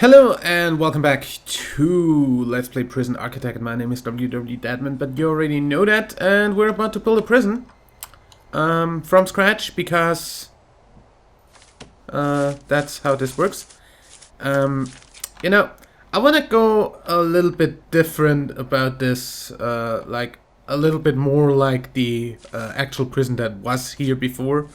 Hello and welcome back to Let's Play Prison Architect. My name is WW Dadman, but you already know that, and we're about to build a prison from scratch because that's how this works. You know, I want to go a little bit different about this, like a little bit more like the actual prison that was here before.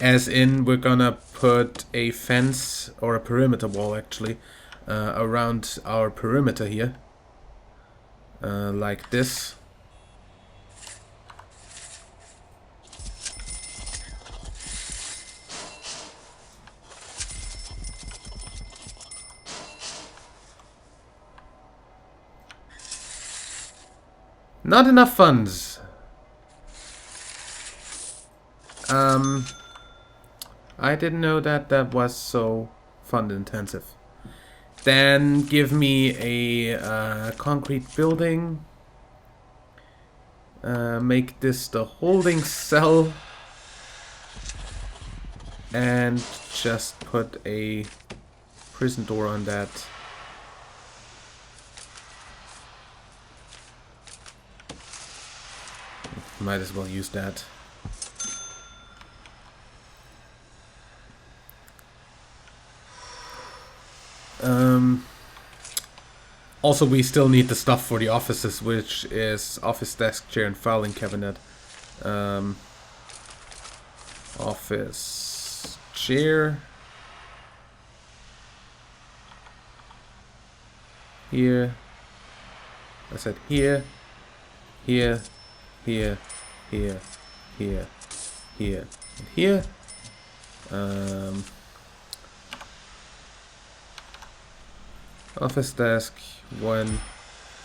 As in, we're gonna put a fence, or a perimeter wall actually, around our perimeter here. Like this. Not enough funds. I didn't know that that was so fund intensive. Then give me a concrete building. Make this the holding cell. And just put a prison door on that. Might as well use that. Also, we still need the stuff for the offices, which is office desk, chair, and filing cabinet. Office chair. Here. I said here. Here. Here. Here. Here. Here. And here. Office desk, 1,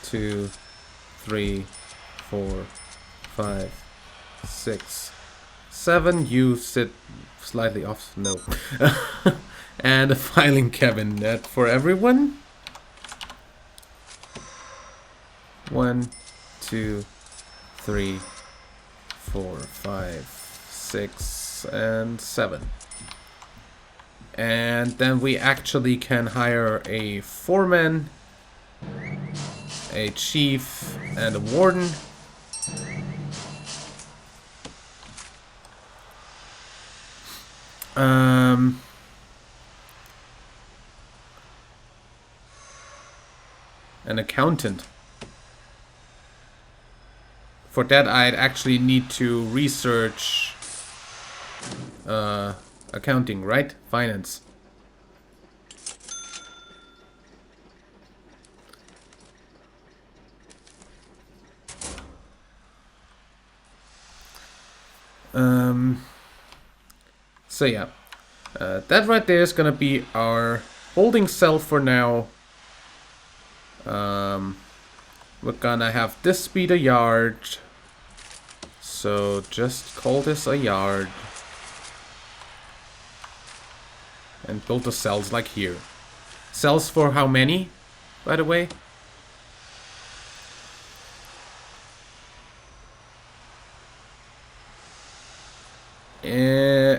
2, 3, 4, 5, 6, 7. You sit slightly off, no. And a filing cabinet for everyone. 1, 2, 3, 4, 5, 6, and 7. And then we actually can hire a foreman, a chief, and a warden. An accountant. For that, I'd actually need to research accounting, right? Finance. So yeah, that right there is gonna be our holding cell for now. We're gonna have this be the yard. So just call this a yard. And build the cells like here. Cells for how many, by the way?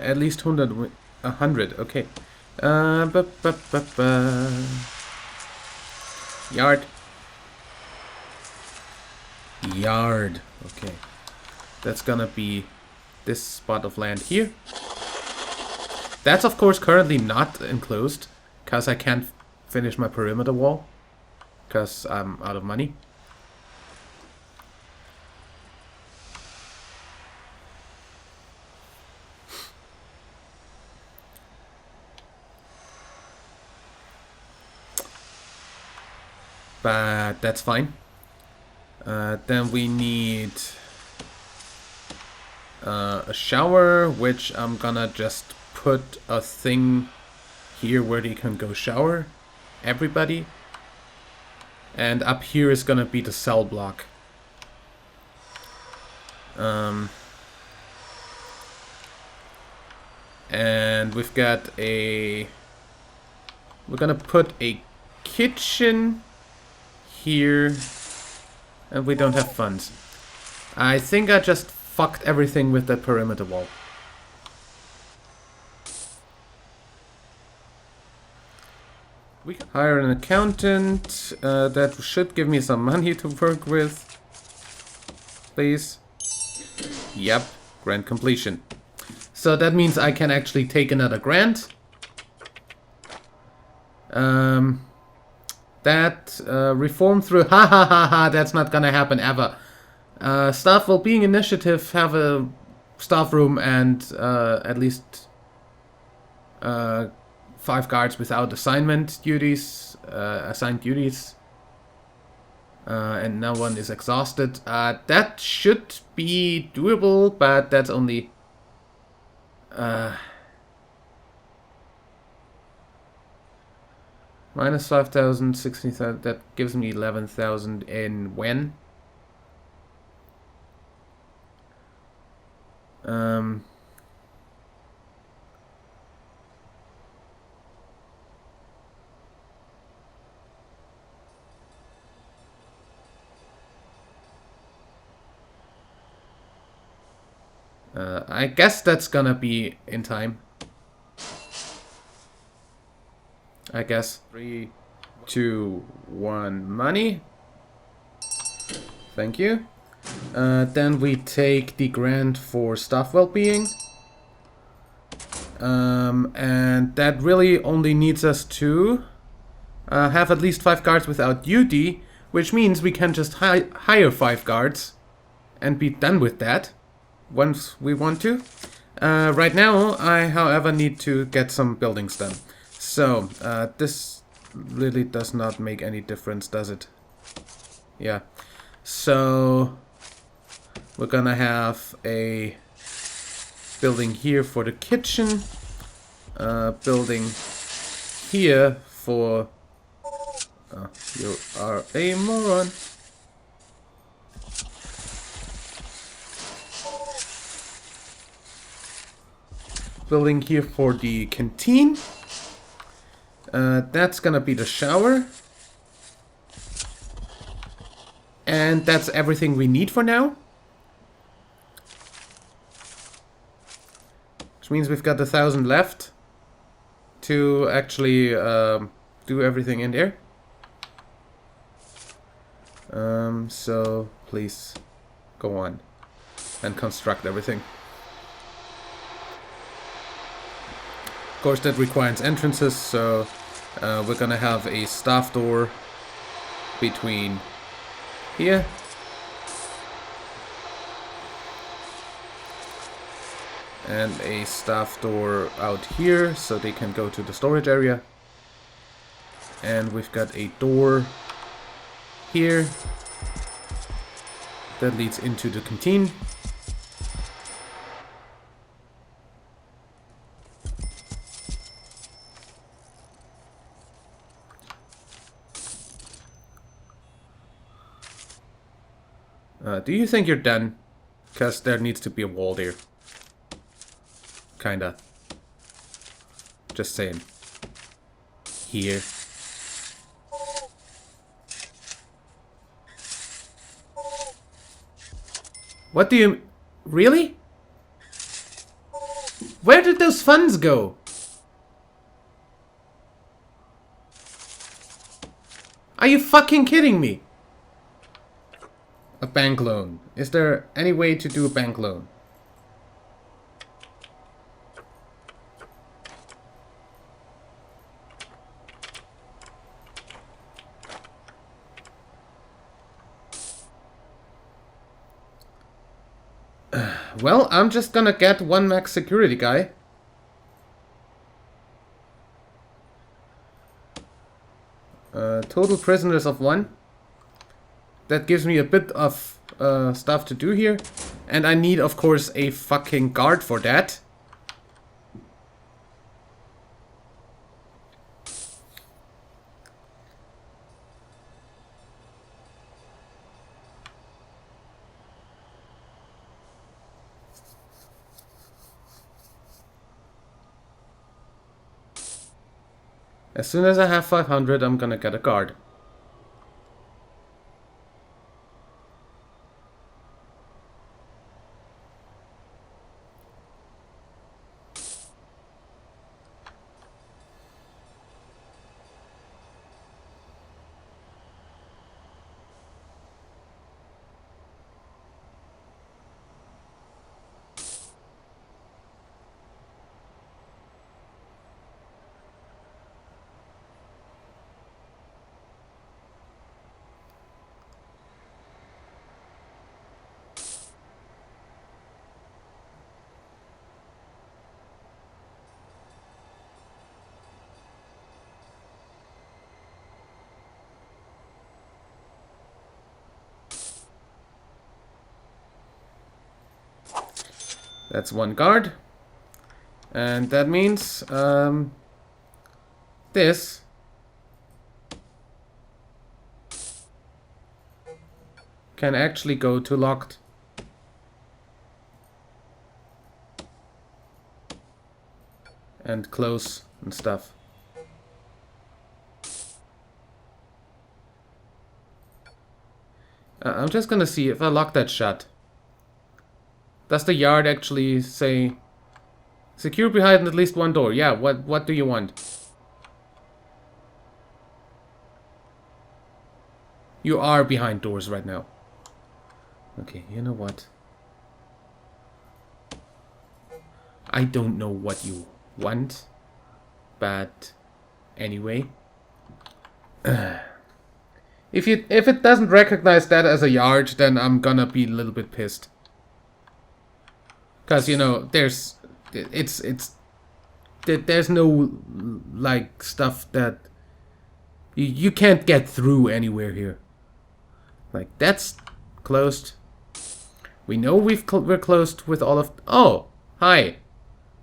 At least 100, okay. Yard. Yard, okay. That's gonna be this spot of land here. That's of course currently not enclosed, because I can't finish my perimeter wall, because I'm out of money. But that's fine. Then we need a shower, which I'm gonna just put a thing here where they can go shower, everybody. And up here is gonna be the cell block. And we've got we're gonna put a kitchen here, and we don't have funds. I think I just fucked everything with that perimeter wall. We can hire an accountant. That should give me some money to work with. Please. Yep, grant completion. So that means I can actually take another grant. That reform through ha ha ha ha, that's not gonna happen ever. Staff Wellbeing Initiative have a staff room and at least 5 guards without assignment duties, assigned duties. And no one is exhausted. That should be doable, but that's only... minus 5,000, 16,000, that gives me 11,000 in when? I guess that's gonna be in time. I guess. 3, 2, 1, money. Thank you. Then we take the grant for staff well-being. And that really only needs us to have at least 5 guards without duty, which means we can just hire 5 guards and be done with that once we want to. Right now, I, however, need to get some buildings done. So, this really does not make any difference, does it? Yeah. So, we're gonna have a building here for the kitchen. Building here for... you are a moron. Building here for the canteen. That's gonna be the shower. And that's everything we need for now. Which means we've got 1,000 left to actually do everything in there. So please go on and construct everything. Of course, that requires entrances, so we're gonna have a staff door between here and a staff door out here so they can go to the storage area. And we've got a door here that leads into the canteen. Do you think you're done? Because there needs to be a wall there. Kinda. Just saying. Here. What do you... Really? Where did those funds go? Are you fucking kidding me? A bank loan. Is there any way to do a bank loan? Well, I'm just gonna get 1 max security guy. Total prisoners of 1. That gives me a bit of stuff to do here. And I need, of course, a fucking guard for that. As soon as I have 500, I'm gonna get a guard. That's one guard. And that means this can actually go to locked. And close and stuff. I'm just gonna see if I lock that shut. Does the yard actually say secure behind at least one door? Yeah, what do you want? You are behind doors right now. Okay, you know what? I don't know what you want, but anyway. If it doesn't recognize that as a yard, then I'm gonna be a little bit pissed. Cause you know, there's no like stuff that you can't get through anywhere here. Like that's closed. We know we're closed with all of. Oh, hi.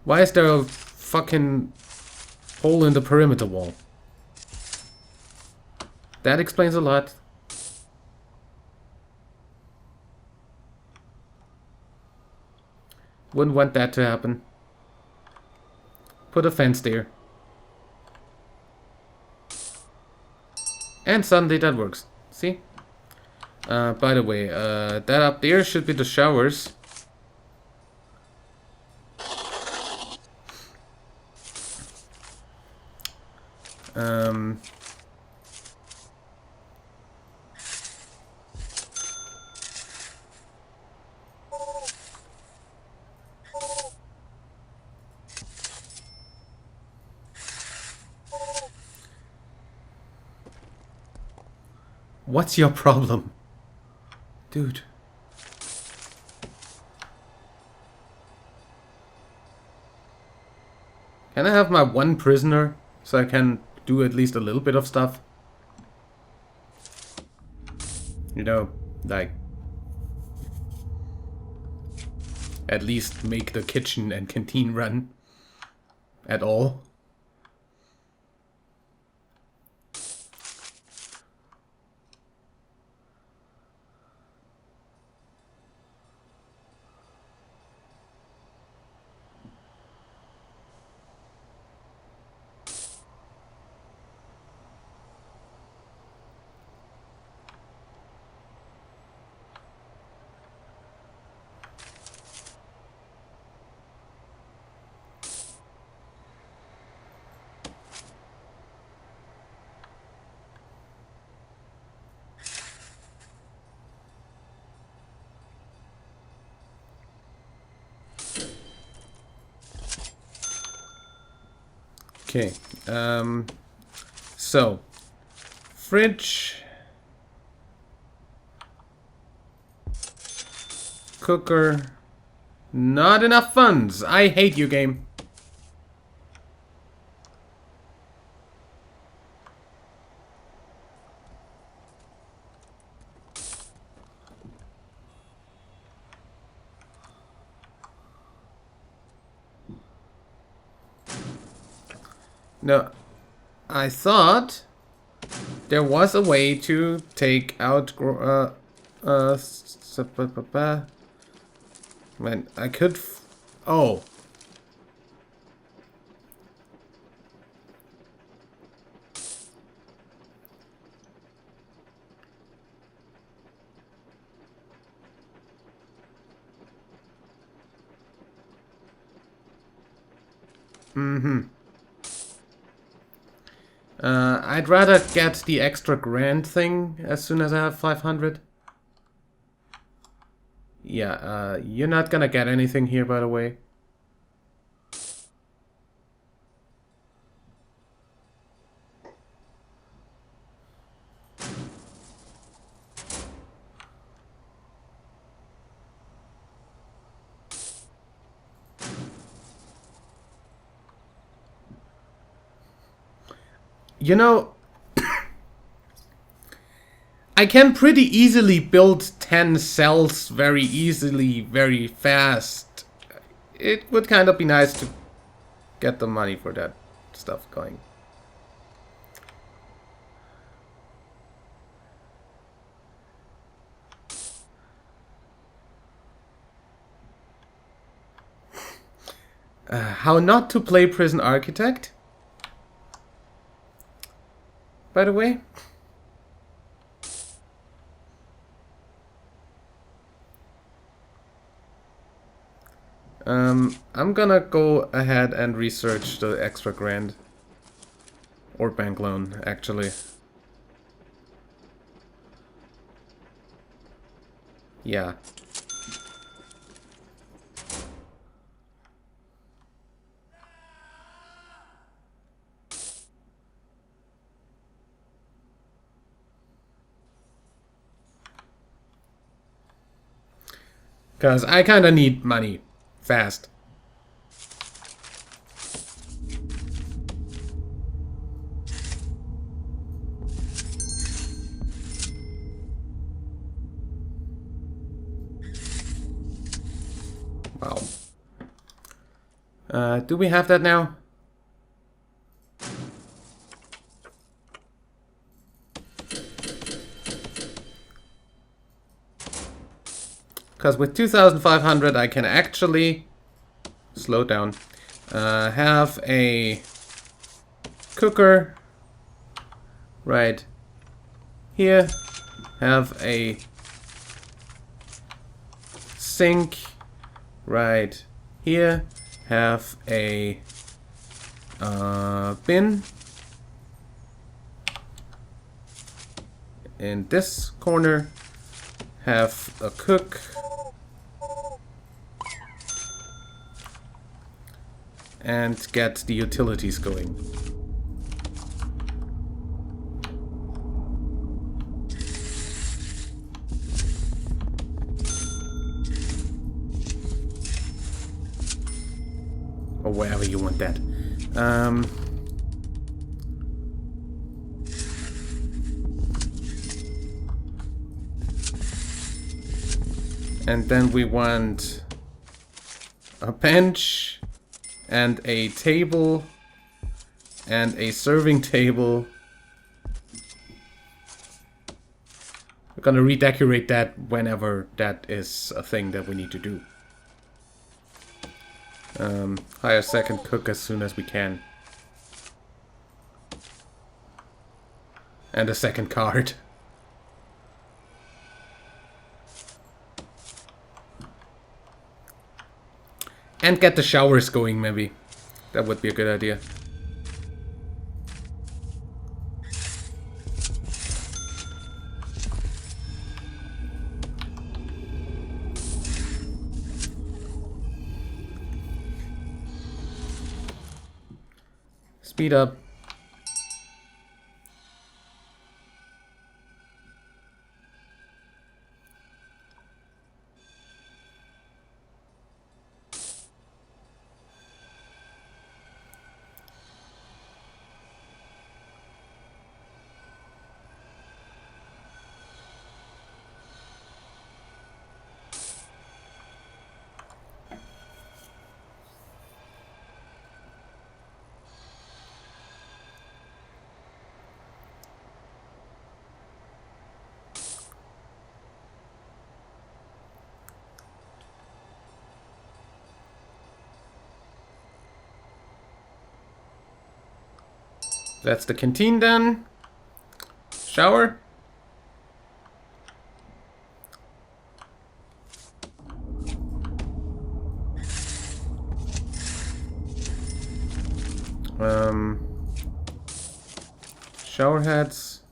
Why is there a fucking hole in the perimeter wall? That explains a lot. Wouldn't want that to happen. Put a fence there. And suddenly that works. See? By the way, that up there should be the showers. What's your problem? Dude. Can I have my one prisoner so I can do at least a little bit of stuff? You know, like at least make the kitchen and canteen run at all. Okay, so, fridge, cooker, not enough funds. I hate you, game. No, I thought there was a way to take out man, I could oh. I'd rather get the extra grand thing as soon as I have 500. Yeah, you're not gonna get anything here, by the way. You know, I can pretty easily build 10 cells very easily, very fast. it would kind of be nice to get the money for that stuff going. How not to play Prison Architect? By the way. I'm gonna go ahead and research the extra grand. Or bank loan, actually. Yeah. Because I kinda need money. Fast. Wow. Do we have that now? Because with 2,500 I can actually slow down. Have a cooker right here. Have a sink right here. Have a bin in this corner. Have a cook. And get the utilities going. Or wherever you want that. And then we want a bench and a table and a serving table. We're gonna redecorate that whenever that is a thing that we need to do. Hire a second cook as soon as we can. And a second card. And get the showers going, maybe. That would be a good idea. Speed up. That's the canteen done. Shower. Shower heads.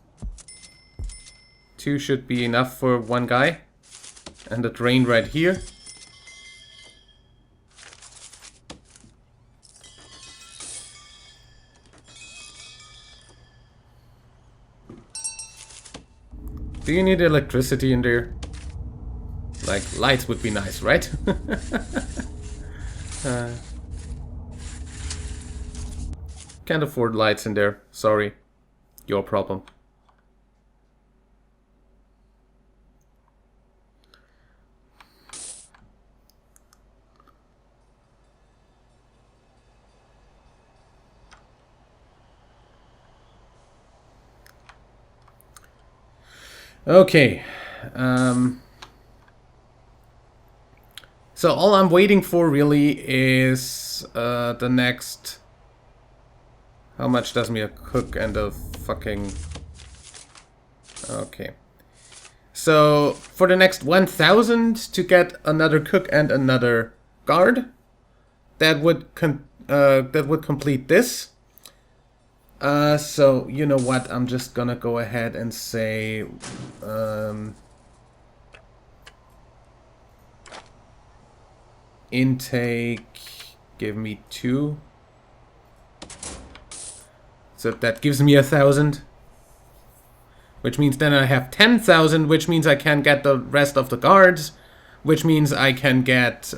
2 should be enough for one guy. And a drain right here. Do you need electricity in there? Like, lights would be nice, right? Can't afford lights in there. Sorry. Your problem. Okay. So all I'm waiting for really is the next... How much does me a cook and a fucking... Okay. So for the next 1,000 to get another cook and another guard, that would complete this. So you know what? I'm just gonna go ahead and say intake. Give me 2. So that gives me 1,000. Which means then I have 10,000, which means I can get the rest of the guards, which means I can get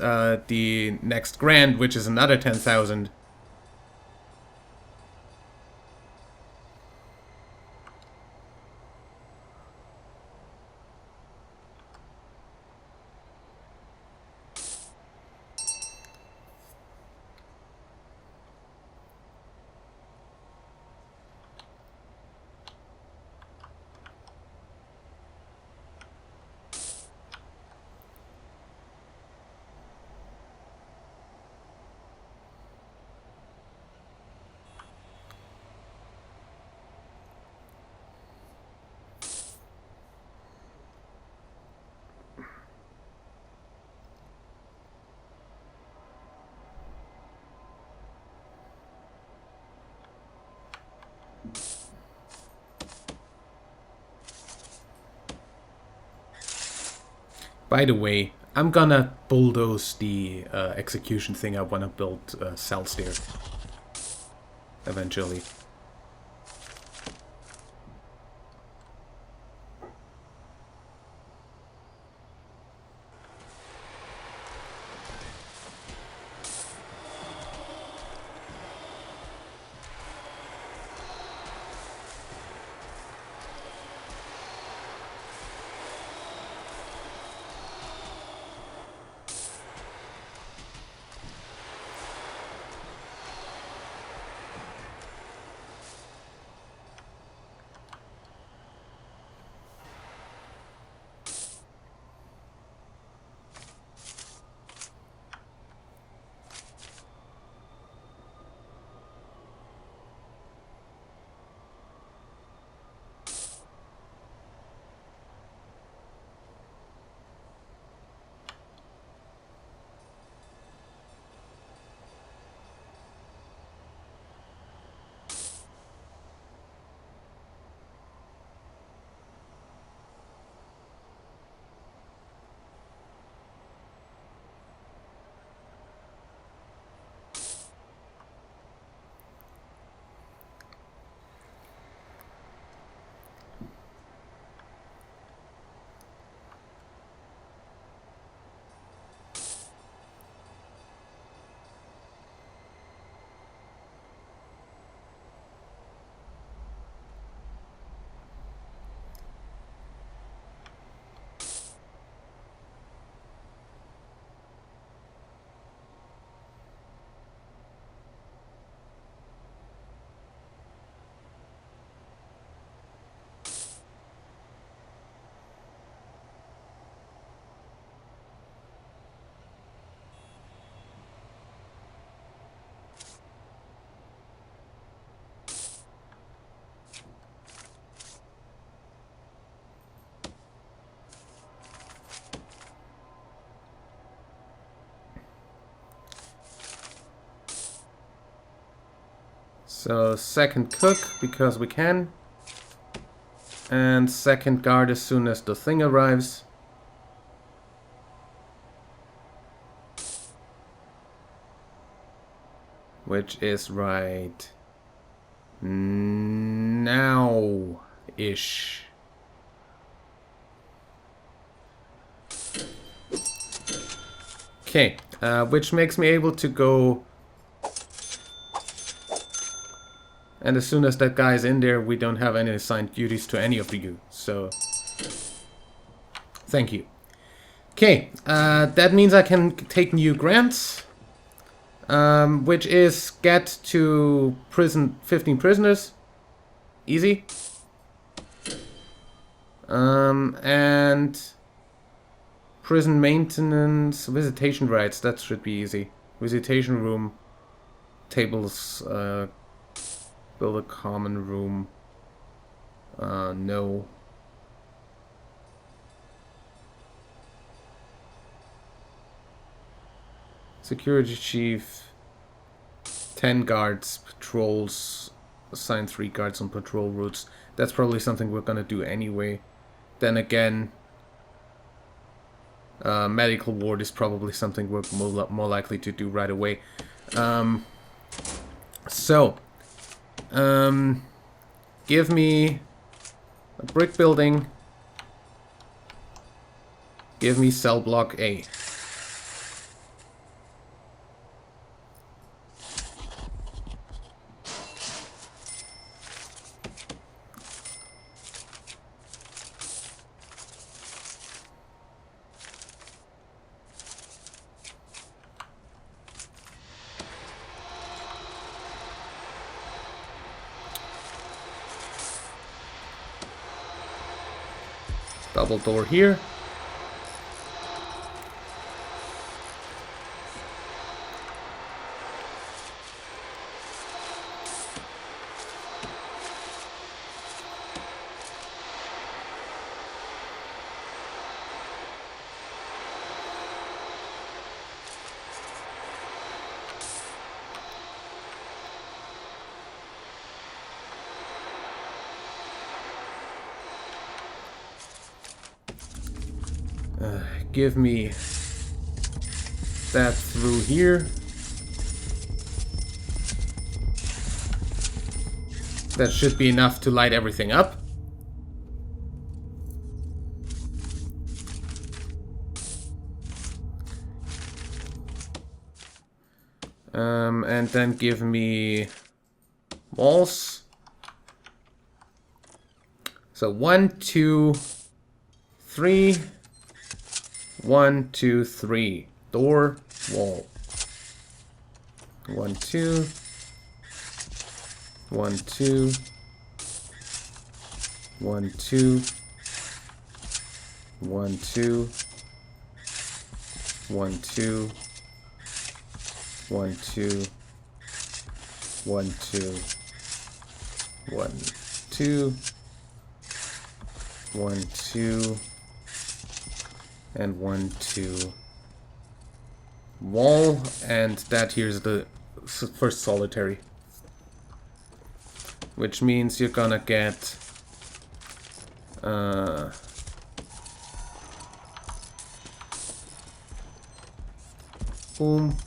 the next grand, which is another 10,000. By the way, I'm gonna bulldoze the execution thing I wanna build cells there. Eventually. So second cook, because we can. And second guard as soon as the thing arrives. Which is right now-ish. Okay, which makes me able to go... And as soon as that guy's in there, we don't have any assigned duties to any of you, so... Thank you. Okay, that means I can take new grants. Which is get to prison 15 prisoners. Easy. And prison maintenance, visitation rights, that should be easy. Visitation room, tables, build a common room. No. Security chief, 10 guards, patrols, assign 3 guards on patrol routes. That's probably something we're gonna do anyway. Then again, medical ward is probably something we're more likely to do right away. Give me a brick building. Give me cell block A. Double door here. Give me that through here. That should be enough to light everything up. And then give me walls. So 1, 2, 3. 1, 2, 3. Door, wall. 1, 2. 1, 2. 1, 2. 1, 2. 1, 2. 1, 2. 1, 2. 1, 2. 1, 2. And 1, 2. Wall, and that here's the first solitary. Which means you're gonna get boom,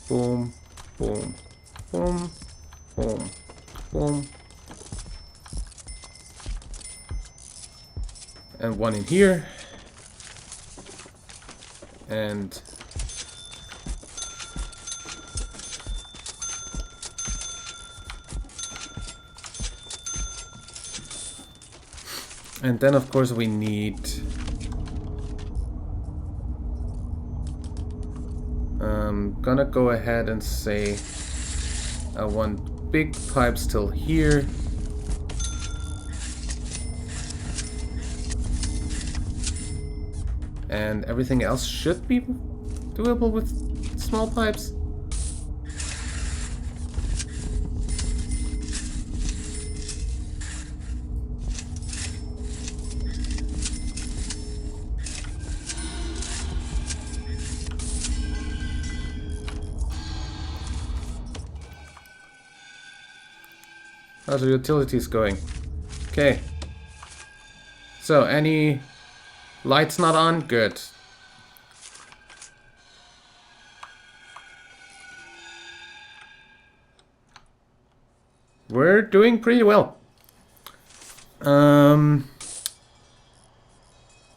boom, boom, boom, boom, boom. And 1 in here. And then of course we need gonna go ahead and say I want big pipes till here. And everything else should be doable with small pipes. How's the utilities going? Okay. So, any lights not on? Good. We're doing pretty well.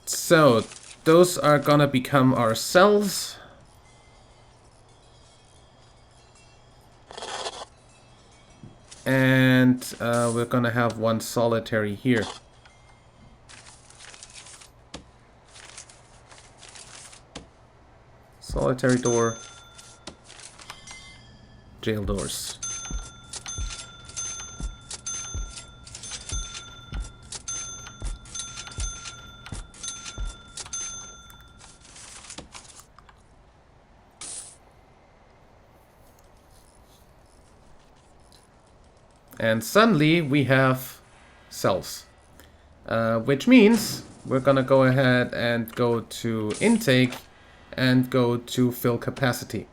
So, those are gonna become our cells. And we're gonna have 1 solitary here. Solitary door. Jail doors. And suddenly we have cells. Which means we're gonna go ahead and go to intake and go to fill capacity.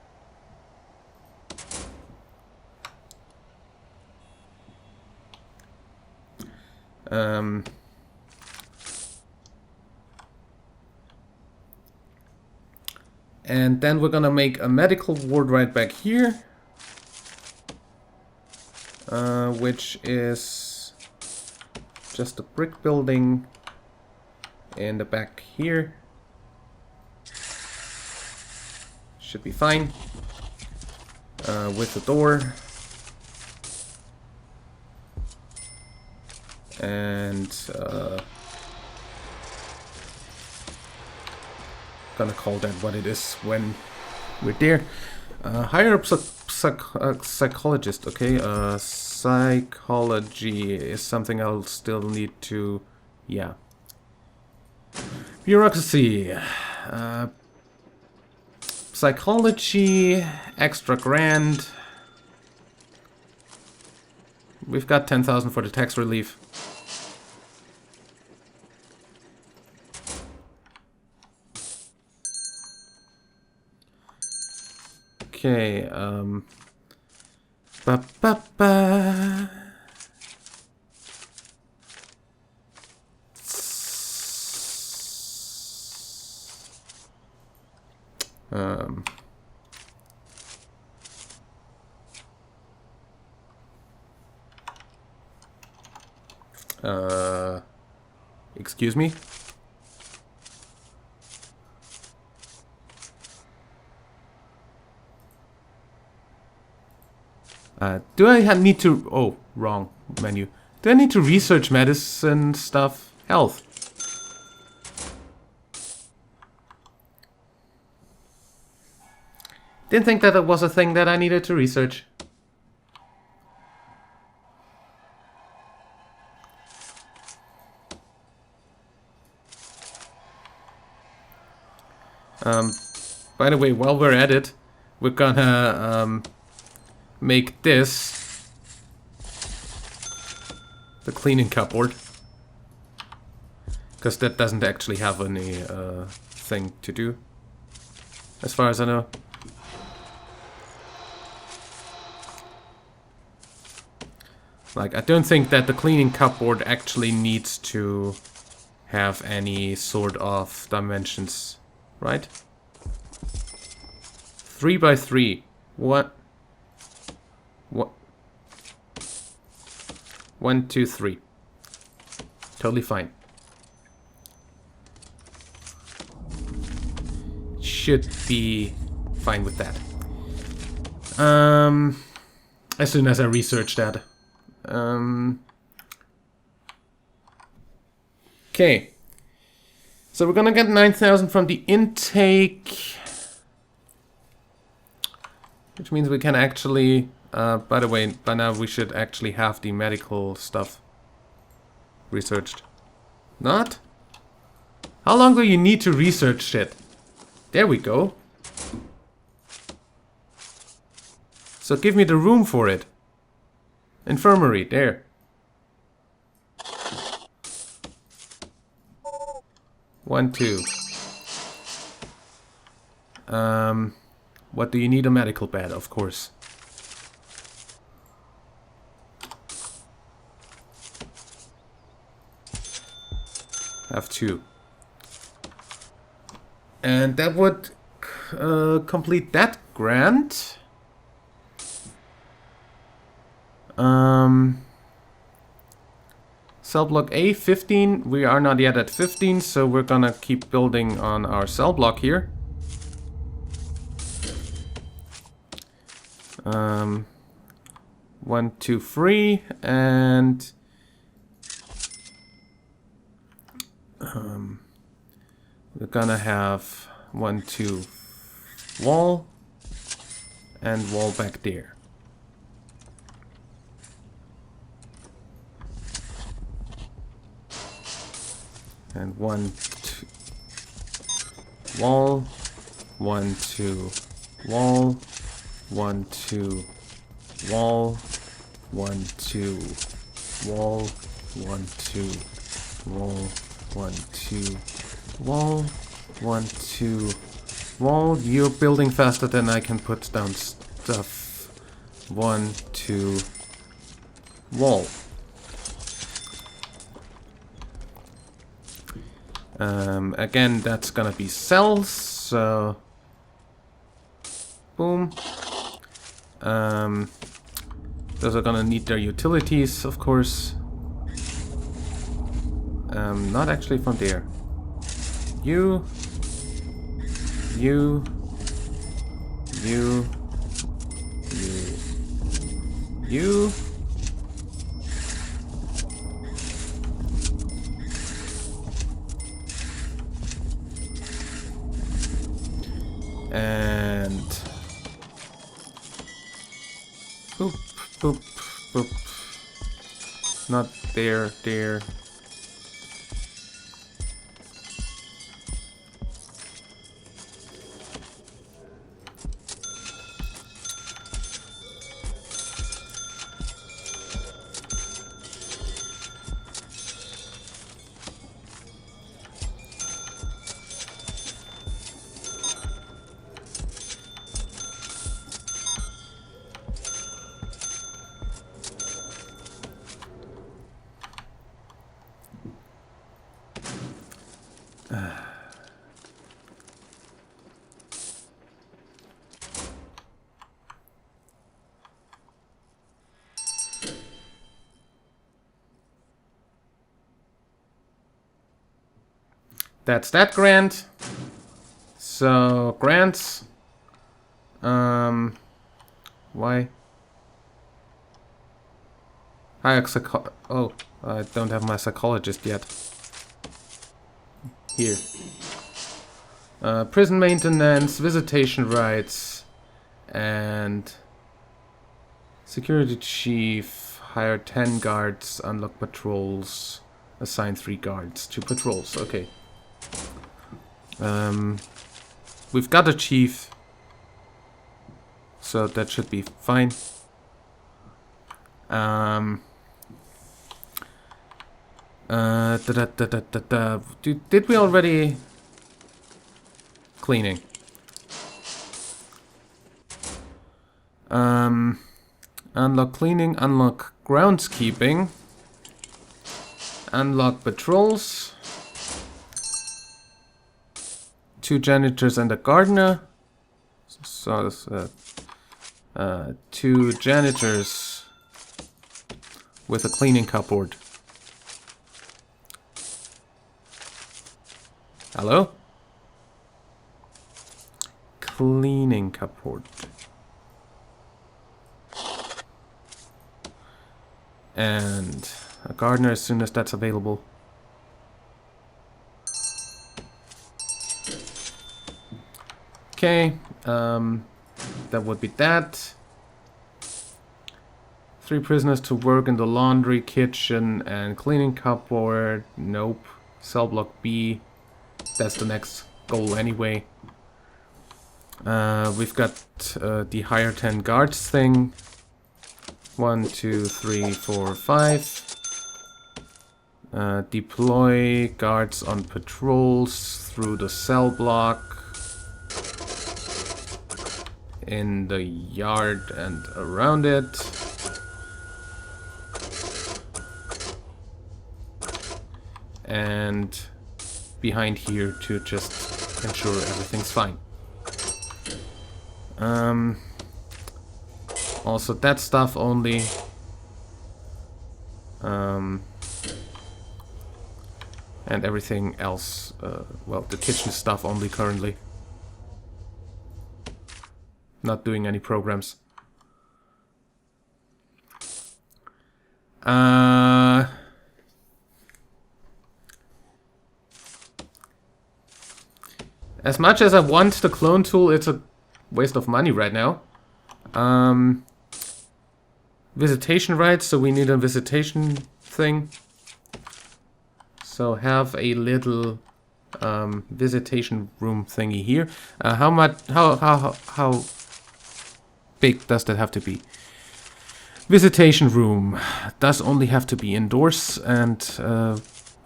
And then we're gonna make a medical ward right back here, which is just a brick building in the back here. Should be fine with the door. And gonna call that what it is when we're there. Higher up psychologist, okay. Psychology is something I'll still need to, yeah. Bureaucracy. Psychology, extra grand. We've got 10,000 for the tax relief. Okay, ba ba ba. Excuse me? Do I need to... Oh, wrong menu. Do I need to research medicine stuff? Health. Didn't think that it was a thing that I needed to research. By the way, while we're at it, we're gonna make this the cleaning cupboard, because that doesn't actually have any thing to do, as far as I know. Like, I don't think that the cleaning cupboard actually needs to have any sort of dimensions, right? 3 by 3. What? 1, 2, 3. Totally fine. Should be fine with that. As soon as I research that. Okay. So we're gonna get 9,000 from the intake. Which means we can actually... by the way, by now we should actually have the medical stuff researched. Not? How long do you need to research shit? There we go. So give me the room for it. Infirmary, there. One, two. What do you need? A medical bed, of course. Have 2. And that would complete that grant. Cell block A, 15. We are not yet at 15, so we're gonna keep building on our cell block here. 1, 2, 3, and we're gonna have 1, 2 wall and wall back there. And 1, 2 wall, 1, 2 wall, 1, 2 wall, 1, 2, wall, 1, 2, wall, 1, 2, wall, 1, 2, wall. You're building faster than I can put down stuff. 1, 2, wall. Again, that's gonna be cells, so boom. Those are gonna need their utilities, of course. Not actually from there. You. And boop, boop, boop. Not there, there. That's that grant. So grants. Why? Oh, I don't have my psychologist yet. Here. Prison maintenance, visitation rights, and security chief. Hire 10 guards, unlock patrols, assign 3 guards to patrols. Okay. We've got a chief, so that should be fine. Did we already cleaning? Unlock cleaning, unlock groundskeeping, unlock patrols. 2 janitors and a gardener. So, 2 janitors with a cleaning cupboard. Hello? Cleaning cupboard. And a gardener as soon as that's available. Okay, that would be that. 3 prisoners to work in the laundry, kitchen, and cleaning cupboard. Nope. Cell block B. That's the next goal anyway. We've got the hire 10 guards thing. 1, 2, 3, 4, 5. Deploy guards on patrols through the cell block. In the yard and around it. And behind here to just ensure everything's fine. Also that stuff only. And everything else, well, the kitchen stuff only currently. Not doing any programs. As much as I want the clone tool, it's a waste of money right now. Visitation rights, so we need a visitation thing. So have a little visitation room thingy here. How big does that have to be? Visitation room does only have to be indoors and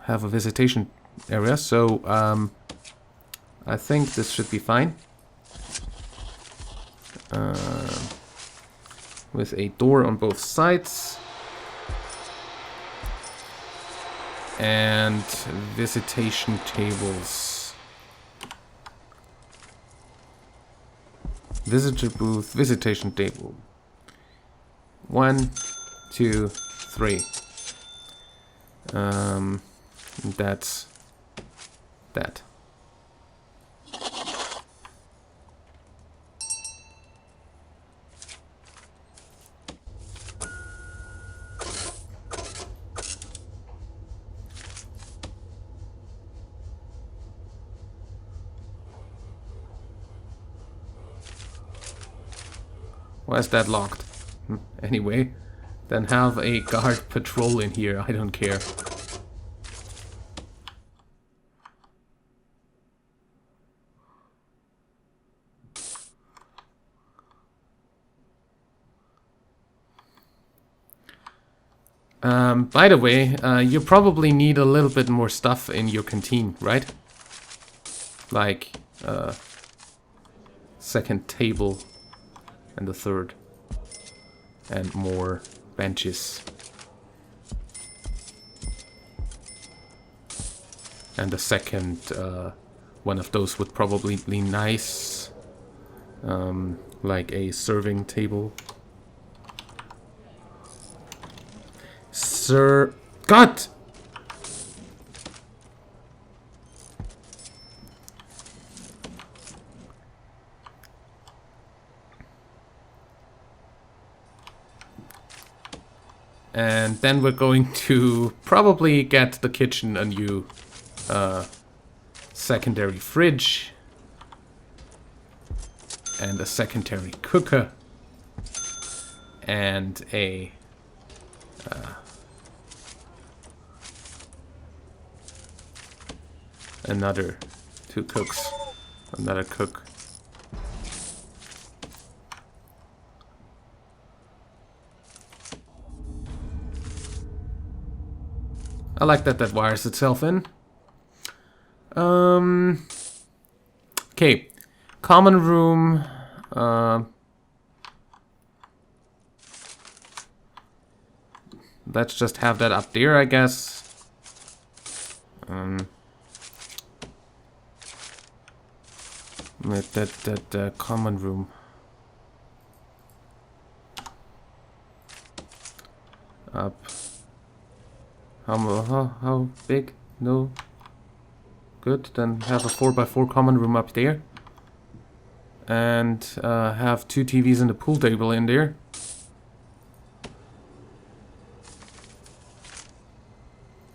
have a visitation area, so I think this should be fine. With a door on both sides. And visitation tables. Visitor booth, visitation table. 1, 2, 3. That's that. Why is that locked? Anyway, then have a guard patrol in here, I don't care. By the way, you probably need a little bit more stuff in your canteen, right? Like, second table and the third. And more benches. And the second one of those would probably be nice. Like a serving table. Sir... God! And then we're going to probably get the kitchen a new secondary fridge. And a secondary cooker. And a... another 2 cooks. Another cook. I like that that wires itself in. Okay. Common room. Let's just have that up there, I guess. With that common room. Up. How big? No. Good. Then have a 4x4 common room up there. And have 2 TVs and a pool table in there.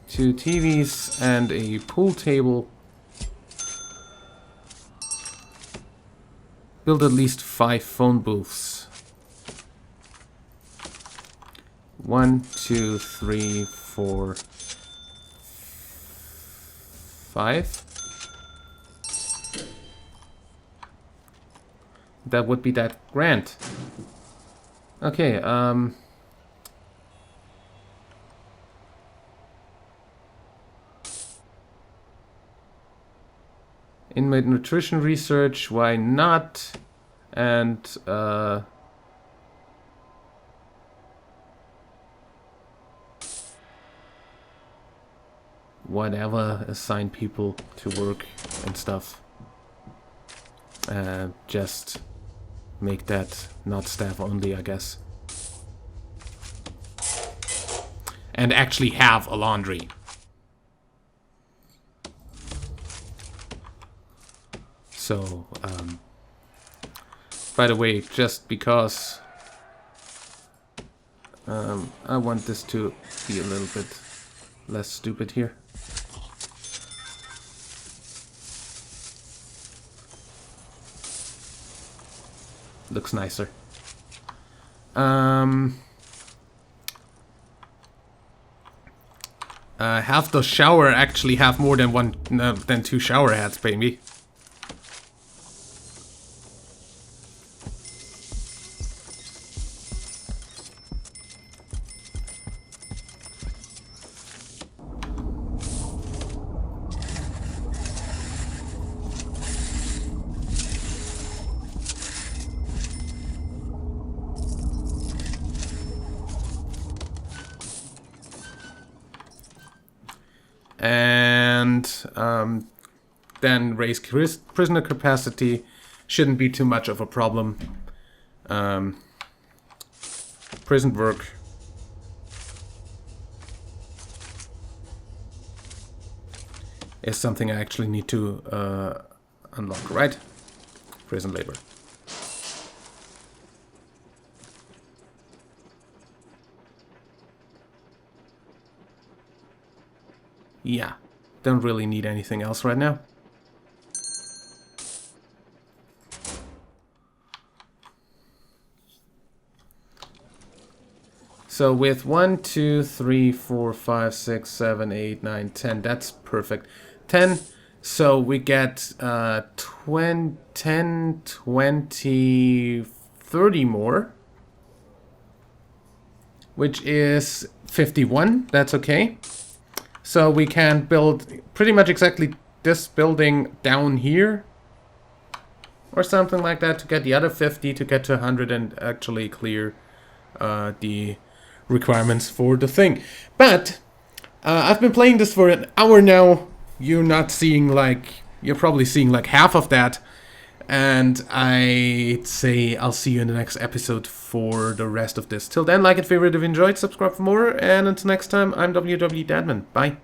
Two TVs and a pool table. Build at least 5 phone booths. 1, 2, 3, 4, 5. That would be that grand. Okay, inmate nutrition research, why not? And whatever, assign people to work and stuff. Just make that not staff only, I guess. And actually have a laundry. So, by the way, just because I want this to be a little bit less stupid here. Looks nicer. Have the shower actually have more than 2 shower heads, baby. and then raise prisoner capacity. Shouldn't be too much of a problem. Prison work. Is something I actually need to unlock, right? Prison labor. Yeah, don't really need anything else right now. So with 1, 2, 3, 4, 5, 6, 7, 8, 9, 10, that's perfect. 10, so we get 10, 20, 30 more, which is 51, that's okay. So we can build pretty much exactly this building down here, or something like that, to get the other 50, to get to 100 and actually clear the requirements for the thing. But I've been playing this for an hour now. You're not seeing like, you're probably seeing like half of that. And I'd say I'll see you in the next episode for the rest of this. Till then, like and favorite if you enjoyed, subscribe for more, and until next time, I'm WW Dadman. Bye.